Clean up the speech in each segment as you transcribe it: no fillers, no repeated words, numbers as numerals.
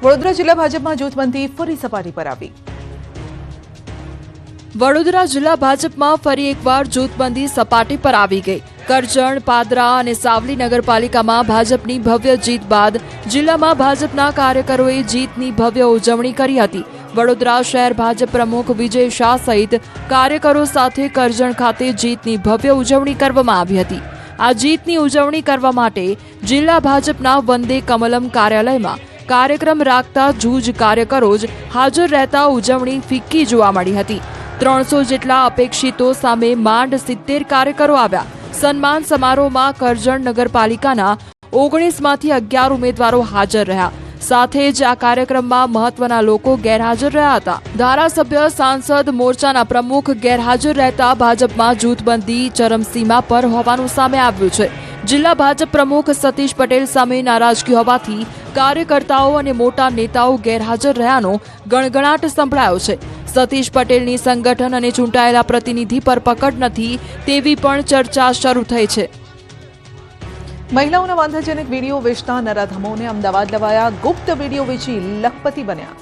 વડોદરા જિલ્લા ભાજપમાં જૂથબંધી ફરી સપાટી પર આવી। વડોદરા જિલ્લા ભાજપમાં ફરી એકવાર જૂથબંધી સપાટી પર આવી ગઈ। કરજણ, પાદરા અને સાવલી નગરપાલિકામાં ભાજપની ભવ્ય જીત બાદ જિલ્લામાં ભાજપના કાર્યકરોએ જીતની ભવ્ય ઉજવણી કરી હતી। વડોદરા શહેર ભાજપ પ્રમુખ વિજય શાહ સહિત કાર્યકરો સાથે કરજણ ખાતે જીતની ભવ્ય ઉજવણી કરવામાં આવી હતી। આ જીતની ઉજવણી કરવા માટે જિલ્લા ભાજપના વંદે કમલમ કાર્યાલયમાં કાર્યક્રમ રાખતા જૂજ કાર્યકરો જ હાજર રહેતા ઉજવણી ફિક્કી જોવા મળી હતી। 300 જેટલા અપેક્ષિતો સામે માંડ 70 કાર્યકરો આવ્યા। સન્માન સમારોહમાં કરજણ નગરપાલિકાના 19માંથી 11 ઉમેદવારો હાજર રહ્યા। સાથે જ આ કાર્યક્રમમાં મહત્વના લોકો ગેરહાજર રહ્યા હતા। ધારાસભ્ય, સાંસદ, મોરચાના પ્રમુખ ગેરહાજર રહેતા ભાજપમાં જૂથબંધી ચરમસીમા પર હોવાનું સામે આવ્યું છે। જિલ્લા ભાજપ પ્રમુખ સતીશ પટેલ સામે નારાજગી હોવાથી કાર્યકર્તાઓ અને મોટા નેતાઓ ગેરહાજર રહ્યાનો ગણગણાટ સંભળાયો છે। સતીશ પટેલની સંગઠન અને ચૂંટાયેલા પ્રતિનિધિ પર પકડ નથી તેવી પણ ચર્ચા શરૂ થઈ છે। મહિલાઓના વાંધાજનક વિડીયો વેચતા નરાધમોને અમદાવાદ લવાયા। ગુપ્ત વિડીયો વેચી લખપતિ બન્યા।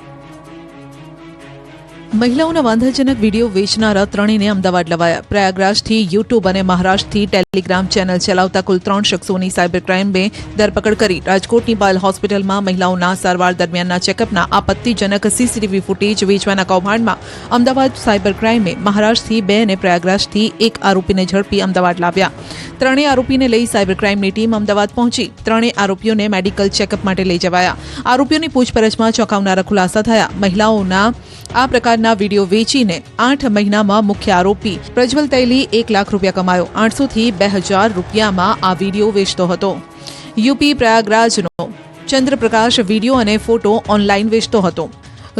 મહિલાઓના વાંધાજનક વિડીયો વેચનારા ત્રણેયને અમદાવાદ લવાયા। પ્રયાગરાજથી યુટ્યુબ અને મહારાષ્ટ્રથી ટેલિગ્રામ ચેનલ ચલાવતા કુલ 3 શખ્સોની સાયબર ક્રાઇમે ધરપકડ કરી રાજકોટની પાયલ હોસ્પિટલમાં મહિલાઓના સારવાર દરમિયાનના ચેકઅપના આપત્તિજનક સીસીટીવી ફૂટેજ વેચવાના કૌભાંડમાં અમદાવાદ સાયબર ક્રાઇમે મહારાષ્ટ્રથી 2 અને પ્રયાગરાજથી 1 આરોપીને ઝડપી અમદાવાદ લાવ્યા। ત્રણેય આરોપીને લઈ સાયબર ક્રાઇમની ટીમ અમદાવાદ પહોંચી। ત્રણેય આરોપીઓને મેડિકલ ચેકઅપ માટે લઈ જવાયા। આરોપીઓની પૂછપરછમાં ચોંકાવનારા ખુલાસા થયા। મહિલાઓના આ પ્રકારના વિડીયો વેચીને 8 મહિનામાં મુખ્ય આરોપી પ્રજ્વલ તૈલી 1 લાખ રૂપિયા કમાયો। 800 થી 2000 રૂપિયામાં આ વિડીયો વેચતો હતો। યુપી પ્રયાગરાજનો ચંદ્રપ્રકાશ વિડીયો અને ફોટો ઓનલાઈન વેચતો હતો।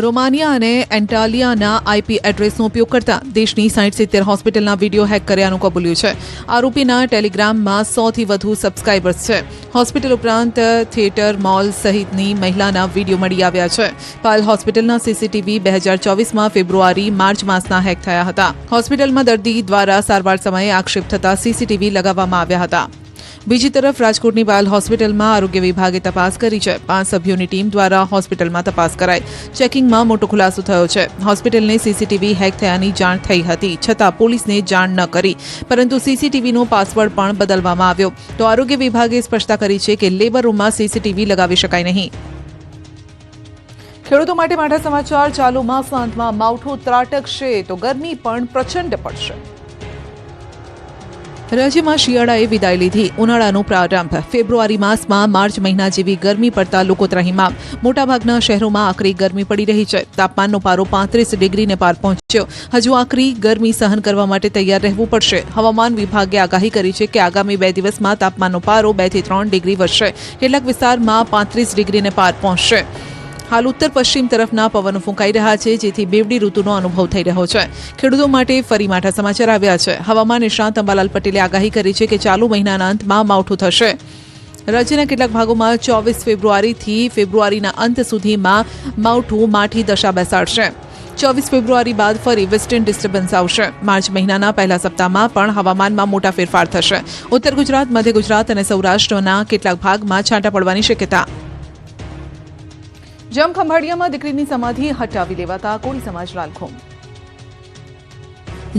રોમાનિયા અને એન્ટાલિયાના આઈપી એડ્રેસનો ઉપયોગ કરતા દેશની 60-70 હોસ્પિટલના વિડીયો હેક કર્યાનું કબૂલ્યું છે। આરોપીના ટેલિગ્રામમાં 100થી વધુ સબસ્ક્રાઇબર્સ છે। હોસ્પિટલ ઉપરાંત થિયેટર, મોલ સહિતની મહિલાના વિડીયો મળી આવ્યા છે। પાયલ હોસ્પિટલના સીસીટીવી 2024માં ફેબ્રુઆરી, માર્ચ માસના હેક થયા હતા। હોસ્પિટલમાં દર્દી દ્વારા સારવાર સમયે આક્ષેપ થતા સીસીટીવી લગાવવામાં આવ્યા હતા। બીજી તરફ રાજકોટની પાયલ હોસ્પિટલમાં આરોગ્ય વિભાગે તપાસ કરી છે। 5 સભ્યોની ટીમ દ્વારા હોસ્પિટલમાં તપાસ કરાઈ। ચેકિંગમાં મોટો ખુલાસો થયો છે। હોસ્પિટલને સીસીટીવી હેક થયાની જાણ થઈ હતી, છતાં પોલીસને જાણ ન કરી, પરંતુ સીસીટીવીનો પાસવર્ડ પણ બદલવામાં આવ્યો। તો આરોગ્ય વિભાગે સ્પષ્ટતા કરી છે કે લેબર રૂમમાં સીસીટીવી લગાવી શકાય નહીં। ખેડૂતો માટે માઠા સમાચાર। ચાલુ માસના અંતમાં માવઠું ત્રાટકશે તો ગરમી પણ પ્રચંડ પડશે। રાજ્યમાં શિયાળાએ વિદાય લીધી। ઉનાળાનો પ્રારંભ। ફેબ્રુઆરી માસમાં માર્ચ મહિના જેવી ગરમી પડતા લોકો ત્રાહિમામ। મોટાભાગના શહેરોમાં આકરી ગરમી પડી રહી છે। તાપમાનનો પારો 35 ડિગ્રીને પાર પહોંચ્યો। હજુ આકરી ગરમી સહન કરવા માટે તૈયાર રહેવું પડશે। હવામાન વિભાગે આગાહી કરી છે કે આગામી 2 દિવસમાં તાપમાનનો પારો 2 થી 3 ડિગ્રી વધશે। કેટલાક વિસ્તારમાં 35 ડિગ્રીને પાર પહોંચશે। હાલ ઉત્તર પશ્ચિમ તરફના પવનો ફૂંકાઈ રહ્યા છે, જેથી બેવડી ઋતુનો અનુભવ થઈ રહ્યો છે। ખેડૂતો માટે ફરી માઠા સમાચાર આવ્યા છે। હવામાન નિષ્ણાત અંબાલાલ પટેલે આગાહી કરી છે કે ચાલુ મહિનાના અંતમાં માવઠું થશે। રાજ્યના કેટલાક ભાગોમાં 24 ફેબ્રુઆરીથી ફેબ્રુઆરીના અંત સુધીમાં માવઠું માઠી દશા બેસાડશે। 24 ફેબ્રુઆરી બાદ ફરી વેસ્ટર્ન ડિસ્ટર્બન્સ આવશે। માર્ચ મહિનાના પહેલા સપ્તાહમાં પણ હવામાનમાં મોટા ફેરફાર થશે। ઉત્તર ગુજરાત, મધ્ય ગુજરાત અને સૌરાષ્ટ્રના કેટલાક ભાગમાં છાંટા પડવાની શક્યતા। જામખંભાળિયામાં દીકરીની સમાધિ હટાવી લેવાતા કોળી સમાજ લાલઘુમ।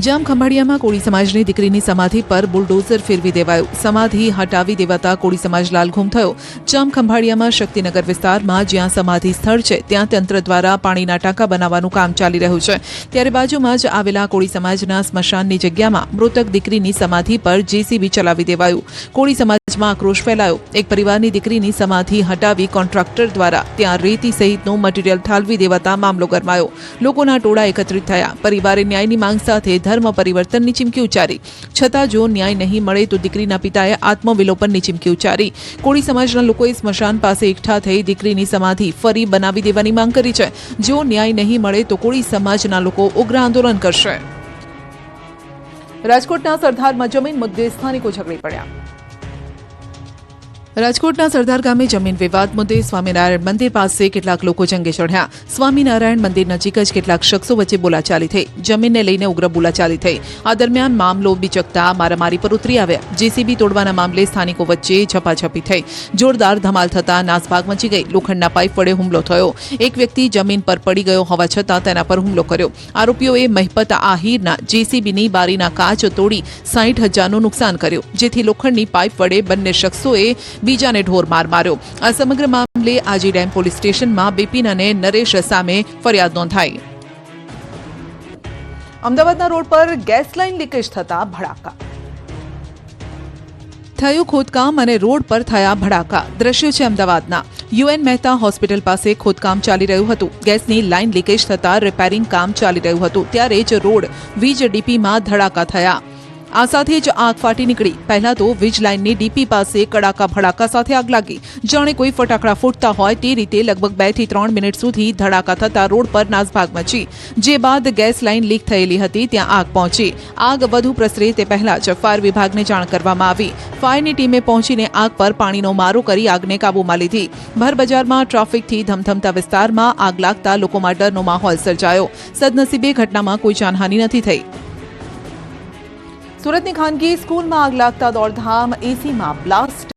જામખંભાળિયામાં કોળી સમાજની દીકરીની સમાધિ પર બુલડોઝર ફેરવી દેવાયું। સમાધિ હટાવી દેવાતા કોળી સમાજ લાલઘુમ થયો। જામખંભાળિયામાં શક્તિનગર વિસ્તારમાં જ્યાં સમાધિ સ્થળ છે ત્યાં તંત્ર દ્વારા પાણીના ટાંકા બનાવવાનું કામ ચાલી રહ્યું છે, ત્યારે બાજુમાં જ આવેલા કોળી સમાજના સ્મશાનની જગ્યામાં મૃતક દીકરીની સમાધિ પર જેસીબી ચલાવી દેવાયું। કોળી સમાજમાં આક્રોશ ફેલાયો। એક પરિવારની દીકરીની સમાધિ હટાવી કોન્ટ્રાક્ટર દ્વારા ત્યાં રેતી સહિતનું મટીરીયલ ઠાલવી દેવાતા મામલો ગરમાયો। લોકોના ટોળા એકત્રિત થયા। પરિવારે ન્યાયની માંગ સાથે ધર્મ પરિવર્તનની ચીમકી ઉચ્ચારી, છતાં જો ન્યાય નહીં મળે તો દીકરીના પિતાએ આત્મવિલોપનની ચીમકી ઉચ્ચારી। કોળી સમાજના લોકોએ સ્મશાન પાસે એકઠા થઈ દીકરીની સમાધિ ફરી બનાવી દેવાની માંગ કરી છે। જો ન્યાય નહીં મળે તો કોળી સમાજના લોકો ઉગ્ર આંદોલન કરશે। રાજકોટના સરદારમાં જમીન મુદ્દે સ્થાનિકો ઝઘડી પડ્યા। રાજકોટના સરદાર ગામે જમીન વિવાદ મુદ્દે સ્વામિનારાયણ મંદિર પાસે કેટલાક લોકો જંગે ચઢ્યા. સ્વામિનારાયણ મંદિર નજીક જ કેટલાક શખ્સો વચ્ચે બોલાચાલી થઈ. જમીનને લઈને ઉગ્ર બોલાચાલી થઈ. આ દરમિયાન મામલો બીચકતા મારામારી પર ઉતરી આવ્યા. જેસીબી તોડવાના મામલે સ્થાનિકો વચ્ચે ઝપાઝપી થઈ. જોરદાર ધમાલ થતા નાસભાગ મચી ગઈ. લોખંડના પાઇપ વડે હુમલો થયો. એક વ્યક્તિ જમીન પર પડી ગયો હોવા છતાં તેના પર હુમલો કર્યો. આરોપીઓએ મહિપત આહિરના જેસીબીની બારીના કાચ તોડી 60,000નું નુકસાન કર્યું, જેથી લોખંડની પાઇપ વડે બંને શખ્સોએ બીજાને ઢોર માર માર્યો. આ સમગ્ર મામલે આજી ડેમ પોલીસ સ્ટેશનમાં બિપિન અને નરેશ સામે ફરિયાદ નોંધાઈ. અમદાવાદના રોડ પર ગેસ લાઇન લીકેજ થતા ભડાકા. થયું ખોદકામ અને રોડ પર થયા ભડાકા. દ્રશ્યો છે અમદાવાદના. યુએન મહેતા હોસ્પિટલ પાસે ખોદકામ ચાલી રહ્યું હતું. ગેસની લાઇન લીકેજ થતા રિપેરિંગ કામ ચાલી રહ્યું હતું. ત્યારે જ રોડ વીજ ડીપીમાં ધડાકા થયા. આ સાથે જ આગ ફાટી નીકળી. પહેલા તો વીજ લાઇનની ડીપી પાસે કડાકા ભડાકા સાથે આગ લાગી. જાણે કોઈ ફટાકડા ફૂટતા હોય તે રીતે લગભગ 2 થી 3 મિનિટ સુધી ધડાકા થતા રોડ પર નાસભાગ મચી. જે બાદ ગેસ લાઇન લીક થયેલી હતી ત્યાં આગ પહોંચી. આગ વધુ પ્રસરે તે પહેલા જ ફાયર વિભાગને જાણ કરવામાં આવી. ફાયરની ટીમે પહોંચીને આગ પર પાણીનો મારો કરી આગને કાબૂમાં લીધી. ભરબજારમાં ટ્રાફિકથી ધમધમતા વિસ્તારમાં આગ લાગતા લોકોમાં ડરનો માહોલ સર્જાયો. સદનસીબે ઘટનામાં કોઈ જાનહાનિ નથી થઈ. સુરતની ખાનગી સ્કૂલમાં આગ લાગતા દોડધામ. એસીમાં બ્લાસ્ટ.